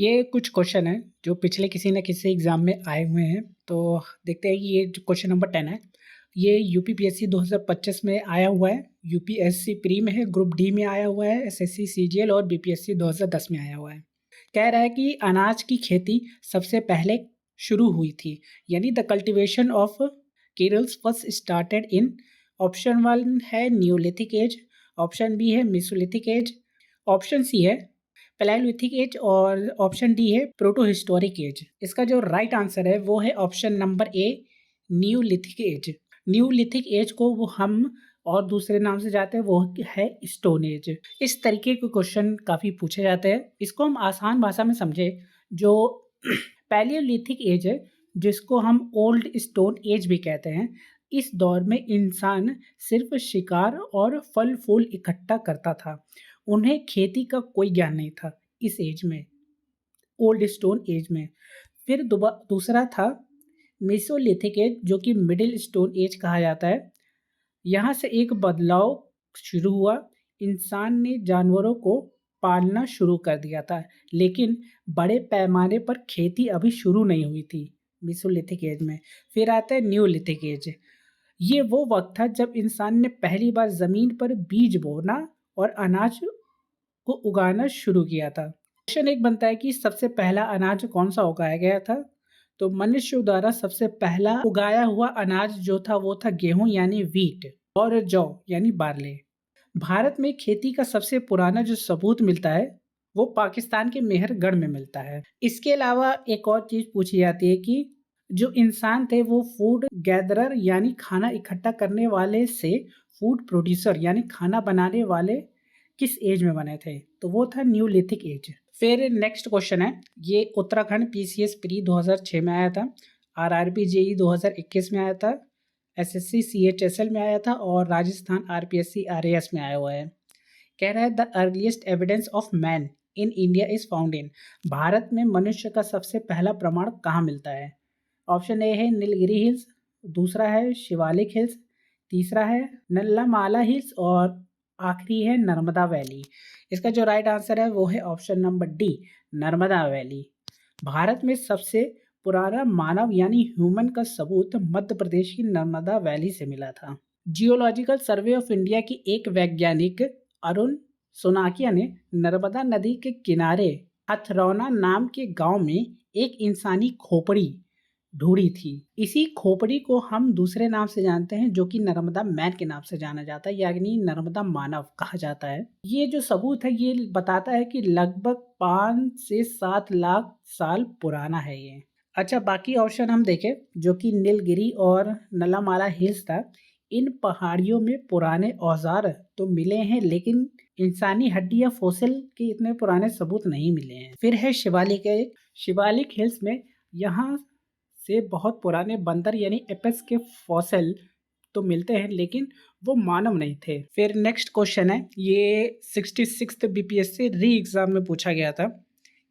ये कुछ क्वेश्चन हैं जो पिछले किसी न किसी एग्ज़ाम में आए हुए हैं। तो देखते हैं कि ये जो क्वेश्चन नंबर 10 है, ये यूपीपीएससी 2025 में आया हुआ है, यूपीएससी प्री में है, ग्रुप डी में आया हुआ है, एसएससी सीजीएल और बीपीएससी 2010 में आया हुआ है। कह रहा है कि अनाज की खेती सबसे पहले शुरू हुई थी, यानी the cultivation of cereals first started in. Option 1 है न्यूलिथिक एज, ऑप्शन बी है मेसोलिथिक एज, ऑप्शन सी है पैलेयोलिथिक एज और ऑप्शन डी है प्रोटोहिस्टोरिक एज। इसका जो राइट आंसर है वो है option number A, neolithic age. Neolithic age को वो हम और दूसरे नाम से जाते हैं, वो है स्टोन एज। इस तरीके के क्वेश्चन काफ़ी पूछे जाते हैं। इसको हम आसान भाषा में समझे, जो पैलियोलिथिक एज है, जिसको हम ओल्ड स्टोन एज भी कहते हैं, इस दौर में इंसान सिर्फ शिकार और फल फूल इकट्ठा करता था। उन्हें खेती का कोई ज्ञान नहीं था इस एज में, ओल्ड स्टोन एज में। फिर दूसरा था मेसोलिथिक एज, जो कि मिडिल स्टोन एज कहा जाता है। यहाँ से एक बदलाव शुरू हुआ, इंसान ने जानवरों को पालना शुरू कर दिया था, लेकिन बड़े पैमाने पर खेती अभी शुरू नहीं हुई थी मेसोलिथिक एज में। फिर आता है न्यूलिथिक एज। ये वो वक्त था जब इंसान ने पहली बार ज़मीन पर बीज बोना और अनाज को उगाना शुरू किया था। क्वेश्चन एक बनता है कि सबसे पहला अनाज कौन सा उगाया गया था? तो मनुष्य द्वारा सबसे पहला उगाया हुआ अनाज जो था वो था गेहूं यानी वीट, और जौ यानी बार्ले। भारत में खेती का सबसे पुराना जो सबूत मिलता है वो पाकिस्तान के मेहरगढ़ में मिलता है। इसके अलावा एक और चीज़ पूछी जाती है कि जो इंसान थे वो फूड गैदरर यानी खाना इकट्ठा करने वाले से फूड प्रोड्यूसर यानी खाना बनाने वाले किस एज में बने थे? तो वो था न्यूलिथिक एज। फिर नेक्स्ट क्वेश्चन है, ये उत्तराखंड पीसीएस प्री 2006 में आया था, आरआरबी जेई 2021 में आया था, एसएससी सीएचएसएल में आया था और राजस्थान आरपीएससी आरएएस में आया हुआ है। कह रहा है the earliest evidence of man in India is found in. Bharat में मनुष्य का सबसे पहला प्रमाण कहाँ मिलता है? ऑप्शन ए है नीलगिरी हिल्स, दूसरा है शिवालिक हिल्स, तीसरा है नल्लामाला हिल्स और आखिरी है नर्मदा वैली। इसका जो राइट आंसर है वो है option number D, Narmada valley. Bharat में सबसे पुराना मानव यानी ह्यूमन का सबूत मध्य प्रदेश की नर्मदा वैली से मिला था। जियोलॉजिकल सर्वे ऑफ इंडिया की एक वैज्ञानिक अरुण सोनाकिया ने नर्मदा नदी के किनारे हथरौना नाम के गांव में एक इंसानी खोपड़ी ढूंढी थी। इसी खोपड़ी को हम दूसरे नाम से जानते हैं, जो कि नर्मदा मैन के नाम से जाना जाता है, यानी नर्मदा मानव कहा जाता है। ये जो सबूत है ये बताता है कि लगभग 5 से 7 लाख साल पुराना है ये। अच्छा, बाकी ऑप्शन हम देखें, जो कि नीलगिरी और नल्लामाला हिल्स था। इन पहाड़ियों में पुराने औजार तो मिले हैं, लेकिन इंसानी हड्डी या फोसिल के इतने पुराने सबूत नहीं मिले हैं। फिर है शिवालिक हिल्स में, यहाँ से बहुत पुराने बंदर यानी एपेस के फॉसिल तो मिलते हैं, लेकिन वो मानव नहीं थे। फिर नेक्स्ट क्वेश्चन है, ये 66th बीपीएससी री एग्जाम में पूछा गया था।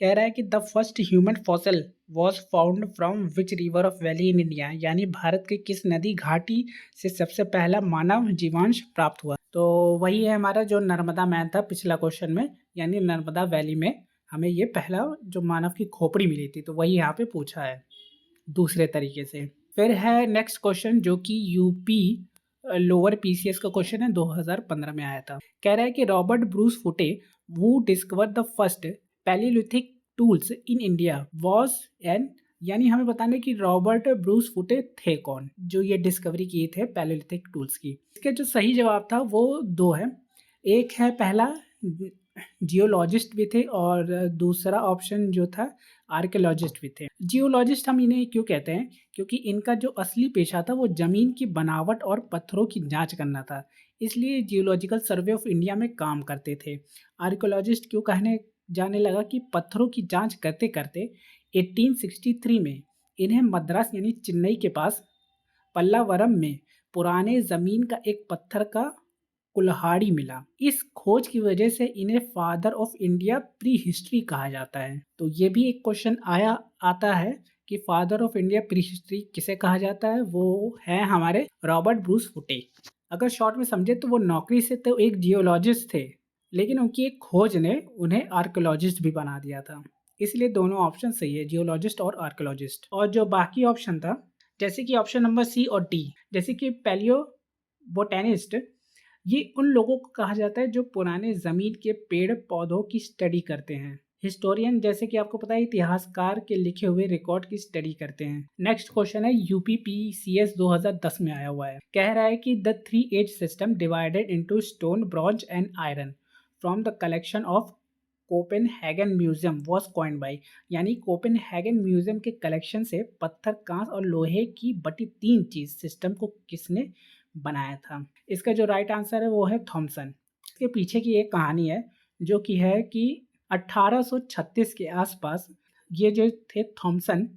कह रहा है कि the first human fossil was found from which river of valley in India, यानी भारत के किस नदी घाटी से सबसे पहला मानव जीवांश प्राप्त हुआ? तो वही है हमारा जो नर्मदा मैन था पिछला क्वेश्चन में, यानी नर्मदा वैली में हमें ये पहला जो मानव की खोपड़ी मिली थी, तो वही यहाँ पे पूछा है दूसरे तरीके से। फिर है नेक्स्ट क्वेश्चन, जो कि यूपी लोअर पीसीएस का क्वेश्चन है, 2015 में आया था। कह रहा है कि रॉबर्ट ब्रूस फुटे वो discover the first Palaeolithic tools in India was an, यानी हमें बताना है कि रॉबर्ट ब्रूस फुटे थे कौन जो ये डिस्कवरी किए थे पैलियोलिथिक टूल्स की। इसका जो सही जवाब था वो दो है, एक है पहला जियोलॉजिस्ट भी थे और दूसरा ऑप्शन जो था आर्कियोलॉजिस्ट भी थे। जियोलॉजिस्ट हम इन्हें क्यों कहते हैं? क्योंकि इनका जो असली पेशा था वो ज़मीन की बनावट और पत्थरों की जांच करना था, इसलिए जियोलॉजिकल सर्वे ऑफ इंडिया में काम करते थे। आर्कियोलॉजिस्ट क्यों कहने जाने लगा कि पत्थरों की जांच करते करते 1863 में इन्हें मद्रास यानी चेन्नई के पास पल्लावरम में पुराने ज़मीन का एक पत्थर का कुल्हाड़ी मिला। इस खोज की वजह से इन्हें father of India pre history कहा जाता है। तो ये भी एक क्वेश्चन आता है कि father of India pre history किसे कहा जाता है? वो है हमारे रॉबर्ट ब्रूस फुटे। अगर शॉर्ट में समझे तो वो नौकरी से तो एक जियोलॉजिस्ट थे, लेकिन उनकी एक खोज ने उन्हें आर्कियोलॉजिस्ट भी बना दिया था। इसलिए दोनों ऑप्शन सही है, जियोलॉजिस्ट और आर्कियोलॉजिस्ट। और जो बाकी ऑप्शन था, जैसे कि ऑप्शन नंबर सी और डी, जैसे कि पैलियो बोटेनिस्ट, ये उन लोगों को कहा जाता है जो पुराने जमीन के पेड़ पौधों की स्टडी करते हैं। हिस्टोरियन, जैसे कि आपको पता है, इतिहासकार के लिखे हुए रिकॉर्ड की स्टडी करते हैं। नेक्स्ट क्वेश्चन है, यूपीपीसीएस 2010 में आया हुआ है। कह रहा है कि the 3 age system divided into stone, bronze and iron from the collection of Copenhagen museum was coined by, यानी कोपेनहेगन म्यूजियम के कलेक्शन से पत्थर, कांच और लोहे की बटी 3 चीज सिस्टम को किसने बनाया था। इसका जो राइट आंसर है वो है थॉमसन। इसके पीछे की एक कहानी है, जो कि है कि 1836 के आसपास ये जो थे थॉमसन,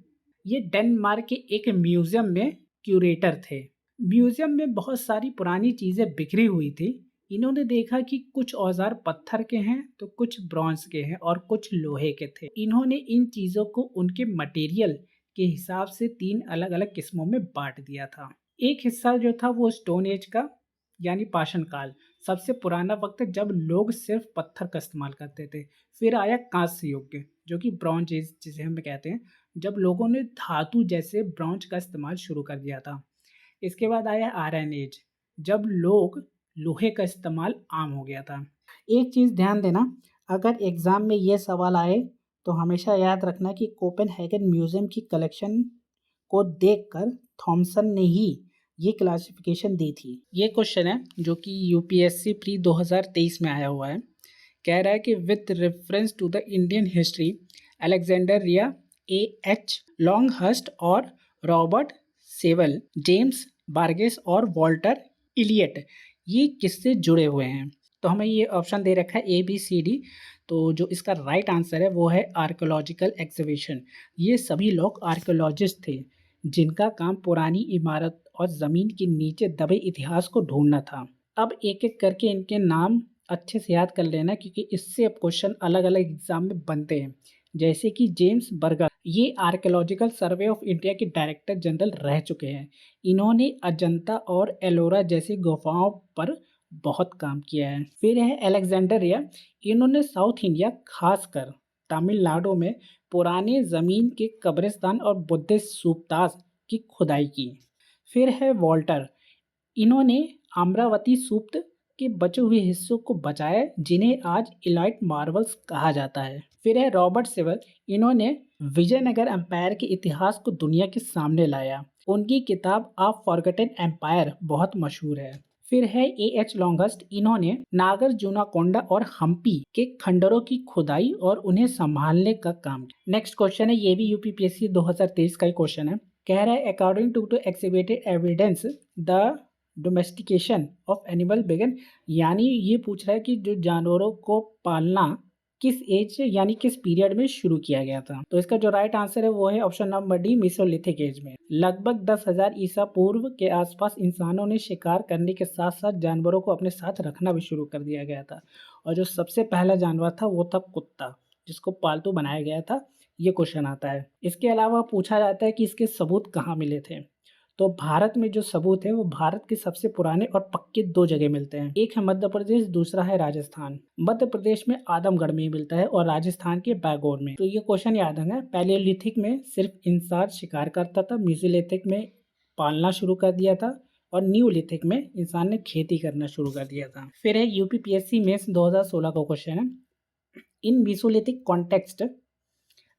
ये डेनमार्क के एक म्यूजियम में क्यूरेटर थे। म्यूजियम में बहुत सारी पुरानी चीज़ें बिखरी हुई थी। इन्होंने देखा कि कुछ औजार पत्थर के हैं तो कुछ ब्रॉन्ज के हैं और कुछ लोहे के थे। इन्होंने इन चीज़ों को उनके मटेरियल के हिसाब से 3 अलग अलग किस्मों में बांट दिया था। एक हिस्सा जो था वो स्टोन एज का, यानी पाषाण काल, सबसे पुराना वक्त जब लोग सिर्फ पत्थर का इस्तेमाल करते थे। फिर आया कांस्य युग, जो कि ब्रॉन्ज एज जिसे हम कहते हैं, जब लोगों ने धातु जैसे ब्रॉन्ज का इस्तेमाल शुरू कर दिया था। इसके बाद आया आयरन एज, जब लोग लोहे का इस्तेमाल आम हो गया था। एक चीज़ ध्यान देना, अगर एग्ज़ाम में ये सवाल आए तो हमेशा याद रखना कि कोपेनहेगन म्यूजियम की कलेक्शन को देखकर थॉमसन ने ही ये क्लासिफिकेशन दी थी। ये क्वेश्चन है जो कि यूपीएससी प्री 2023 में आया हुआ है। कह रहा है कि with reference to the Indian history, Alexander Rea, H Longhurst और रॉबर्ट सेवल, जेम्स बार्गेस और वॉल्टर इलियट, ये किससे जुड़े हुए हैं। तो हमें ये ऑप्शन दे रखा है ABCD। तो जो इसका राइट आंसर है वो है आर्कोलॉजिकल एक्सकवेशन। ये सभी लोग आर्कोलॉजिस्ट थे जिनका काम पुरानी इमारत और ज़मीन के नीचे दबे इतिहास को ढूंढना था। अब एक एक करके इनके नाम अच्छे से याद कर लेना, क्योंकि इससे अब क्वेश्चन अलग अलग एग्जाम में बनते हैं। जैसे कि जेम्स बर्गर, ये आर्कियोलॉजिकल सर्वे ऑफ इंडिया के डायरेक्टर जनरल रह चुके हैं। इन्होंने अजंता और एलोरा जैसी गुफाओं पर बहुत काम किया है। फिर है अलेक्जेंडरिया, इन्होंने साउथ इंडिया, खासकर तमिलनाडु में पुराने ज़मीन के कब्रिस्तान और बुद्धिस्ट स्तूपतास की खुदाई की। फिर है वॉल्टर, इन्होंने अमरावती सूक्त के बचे हुए हिस्सों को बचाया, जिन्हें आज इलाइट मार्वल्स कहा जाता है। फिर है रॉबर्ट सेवल, इन्होंने विजयनगर एम्पायर के इतिहास को दुनिया के सामने लाया। उनकी किताब आ फॉरगॉटन एम्पायर बहुत मशहूर है। फिर है AH लॉन्गहर्स्ट, इन्होंने नागार्जुनकोंडा और हम्पी के खंडरों की खुदाई और उन्हें संभालने का काम किया। नेक्स्ट क्वेश्चन है, ये भी यूपीपीएससी 2023 का ही क्वेश्चन है। कह रहा है according to exhibited evidence the domestication of animal began, यानी ये पूछ रहा है कि जो जानवरों को पालना किस एज यानी किस पीरियड में शुरू किया गया था। तो इसका जो राइट आंसर है वो है option number D, Mesolithic as में। लगभग 10,000 ईसा पूर्व के आसपास इंसानों ने शिकार करने के साथ साथ जानवरों को अपने साथ रखना भी शुरू कर दिया गया था। और जो सबसे पहला जानवर था वो था कुत्ता, जिसको पालतू बनाया गया था। ये क्वेश्चन आता है। इसके अलावा पूछा जाता है कि इसके सबूत कहाँ मिले थे। तो भारत में जो सबूत है वो भारत के सबसे पुराने और पक्के 2 जगह मिलते हैं। एक है मध्य प्रदेश, दूसरा है राजस्थान। मध्य प्रदेश में आदमगढ़ में मिलता है और राजस्थान के बैगोर में। तो ये क्वेश्चन याद रखना, पैलियोलिथिक में सिर्फ इंसान शिकार करता था, मेसोलिथिक में पालना शुरू कर दिया था और न्यूलिथिक में इंसान ने खेती करना शुरू कर दिया था। फिर है यूपीपीएससी मेंस 2016 का क्वेश्चन है, in Mesolithic context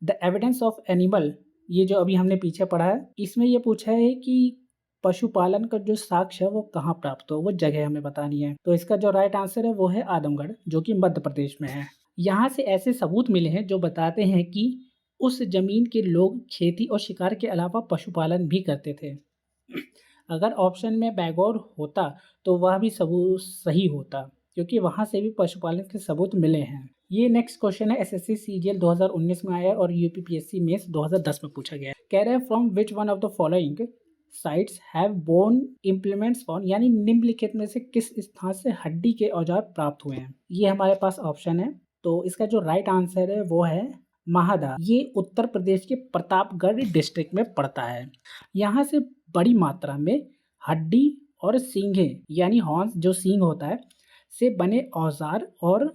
the evidence of animal, ये जो अभी हमने पीछे पढ़ा है, इसमें ये पूछा है कि पशुपालन का जो साक्ष्य है वो कहाँ प्राप्त हो, वो जगह हमें बतानी है। तो इसका जो राइट आंसर है वो है आदमगढ़, जो कि मध्य प्रदेश में है। यहाँ से ऐसे सबूत मिले हैं जो बताते हैं कि उस जमीन के लोग खेती और शिकार के अलावा पशुपालन भी करते थे। अगर ऑप्शन में बैगौर होता तो वह भी सबूत सही होता, क्योंकि वहाँ से भी पशुपालन के सबूत मिले हैं। ये नेक्स्ट क्वेश्चन है, एसएससी सीजीएल 2019 में आया और यूपीपीएससी मेंस 2010 में पूछा गया है। कह रहे हैं from which one of the following sites have bone implements form, यानी निम्नलिखित में से किस स्थान से हड्डी के औजार प्राप्त हुए हैं। ये हमारे पास ऑप्शन है। तो इसका जो राइट आंसर है वो है महादा। ये उत्तर प्रदेश के प्रतापगढ़ डिस्ट्रिक्ट में पड़ता है। यहाँ से बड़ी मात्रा में हड्डी और सींगे यानी हॉर्न्स, जो सींग होता है, से बने औजार और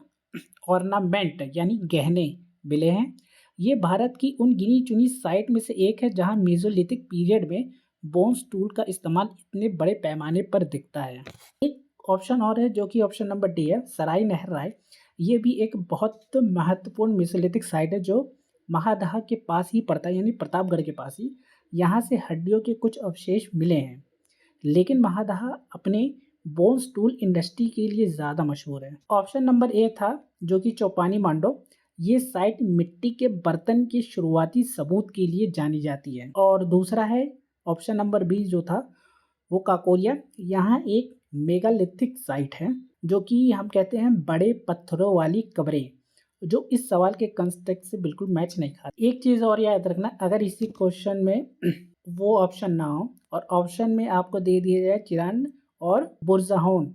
ऑर्नामेंट यानी गहने मिले हैं। ये भारत की उन गिनी चुनी साइट में से एक है जहां मेसोलिथिक पीरियड में बोन्स टूल का इस्तेमाल इतने बड़े पैमाने पर दिखता है। एक ऑप्शन और है जो कि ऑप्शन नंबर डी है, सराय नहर राय। ये भी एक बहुत महत्वपूर्ण मेसोलिथिक साइट है जो महादहा के पास ही पड़ता है, यानी प्रतापगढ़ के पास ही। यहाँ से हड्डियों के कुछ अवशेष मिले हैं, लेकिन महादहा अपने बोन्स टूल इंडस्ट्री के लिए ज़्यादा मशहूर है। ऑप्शन नंबर ए था जो कि चौपानी मांडो। ये साइट मिट्टी के बर्तन के शुरुआती सबूत के लिए जानी जाती है। और दूसरा है ऑप्शन नंबर बी जो था वो काकोरिया। यहाँ एक मेगालिथिक साइट है जो कि हम कहते हैं बड़े पत्थरों वाली कब्रें, जो इस सवाल के कंटेक्स्ट से बिल्कुल मैच नहीं खाती। एक चीज़ और याद रखना, अगर इसी क्वेश्चन में वो ऑप्शन ना हो और ऑप्शन में आपको दे दिया जाए चिरान और बुरजाहोन,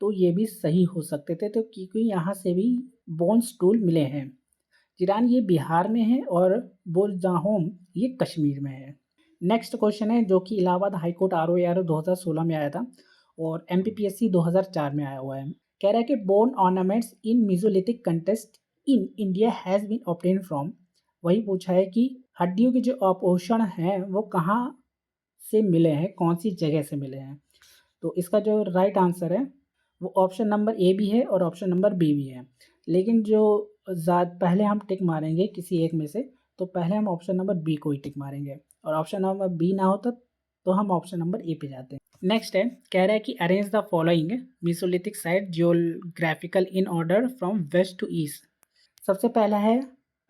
तो ये भी सही हो सकते थे, तो क्योंकि यहाँ से भी बोन्स टूल मिले हैं। चिरान ये बिहार में है और बुरजाहोन ये कश्मीर में है। नेक्स्ट क्वेश्चन है जो कि इलाहाबाद हाईकोर्ट ROAR 2016 में आया था और MPPSC 2004 में आया हुआ है। कह रहा है कि bone ornaments in mesolithic contest in India has been obtain from. वही पूछा है कि हड्डियों के जो आभूषण हैं वो कहाँ से मिले हैं, कौन सी जगह से मिले हैं। तो इसका जो राइट आंसर है वो ऑप्शन नंबर ए भी है और ऑप्शन नंबर बी भी है, लेकिन जो पहले हम टिक मारेंगे किसी एक में से, तो पहले हम ऑप्शन नंबर बी को ही टिक मारेंगे, और ऑप्शन नंबर बी ना होता तो हम ऑप्शन नंबर ए पे जाते हैं। नेक्स्ट है, कह रहा है कि arrange the following mesolithic site geographical in order from west to east. सबसे पहला है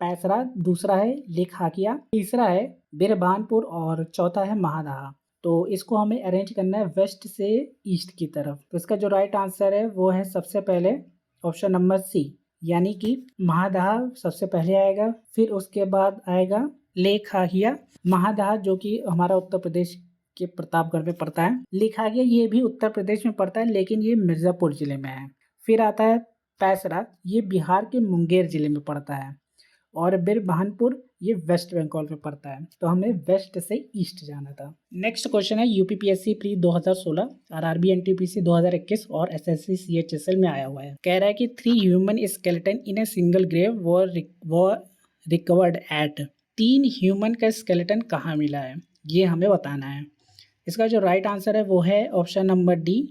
पैसरा, दूसरा है लेखाकिया, तीसरा है बिरबानपुर और चौथा है महादहा। तो इसको हमें अरेंज करना है वेस्ट से ईस्ट की तरफ। तो इसका जो राइट आंसर है वो है सबसे पहले ऑप्शन नंबर सी, यानी कि महादहा सबसे पहले आएगा, फिर उसके बाद आएगा लेखाकिया। महादहा जो कि हमारा उत्तर प्रदेश के प्रतापगढ़ में पड़ता है। लेखाकिया ये भी उत्तर प्रदेश में पड़ता है, लेकिन ये मिर्ज़ापुर ज़िले में है। फिर आता है पैसरा, ये बिहार के मुंगेर ज़िले में पड़ता है, और बिरबहानपुर ये वेस्ट बंगाल में पड़ता है। तो हमें वेस्ट से ईस्ट जाना था। नेक्स्ट क्वेश्चन है UPPSC प्री 2016, RRB NTPC 2021 और SSC CHSL में आया हुआ है। कह रहा है कि 3 human skeleton in a single grave were recovered at. 3 human का स्केलेटन कहाँ मिला है, ये हमें बताना है। इसका जो राइट आंसर है वो है option number D,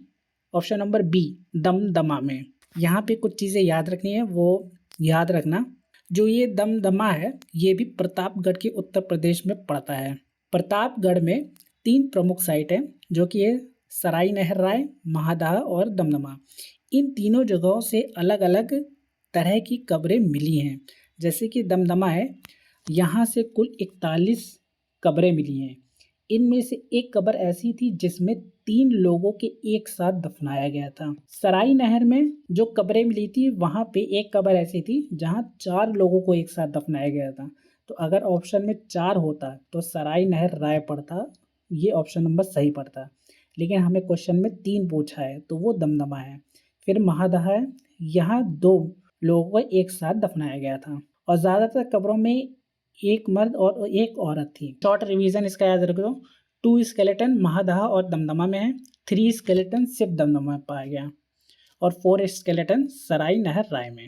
option number B Damdama में। यहाँ पे कुछ चीज़ें याद रखनी है, वो याद रखना, जो ये दमदमा है ये भी प्रतापगढ़ के उत्तर प्रदेश में पड़ता है। प्रतापगढ़ में 3 प्रमुख साइट हैं जो कि ये सराय नहर राय, महादहा और दमदमा। इन तीनों जगहों से अलग अलग तरह की कब्रें मिली हैं। जैसे कि दमदमा है, यहाँ से कुल 41 कब्रें मिली हैं। इनमें से एक कब्र ऐसी थी जिसमें 3 लोगों के एक साथ दफनाया गया था। सराय नहर में जो कब्रें मिली थी वहाँ पे एक कब्र ऐसी थी जहाँ 4 लोगों को एक साथ दफनाया गया था। तो अगर ऑप्शन में 4 होता तो सराय नहर राय पड़ता, ये ऑप्शन नंबर सही पड़ता, लेकिन हमें क्वेश्चन में 3 पूछा है तो वो दमदमा है। फिर महादहा है, यहाँ 2 लोगों को एक साथ दफनाया गया था, और ज़्यादातर कब्रों में एक मर्द और एक औरत थी। शॉर्ट रिवीजन इसका याद रख दो, 2 स्केलेटन महादहा और दमदमा में है, 3 स्केलेटन सिर्फ दमदमा में पाया गया, और 4 स्केलेटन सराय नहर राय में।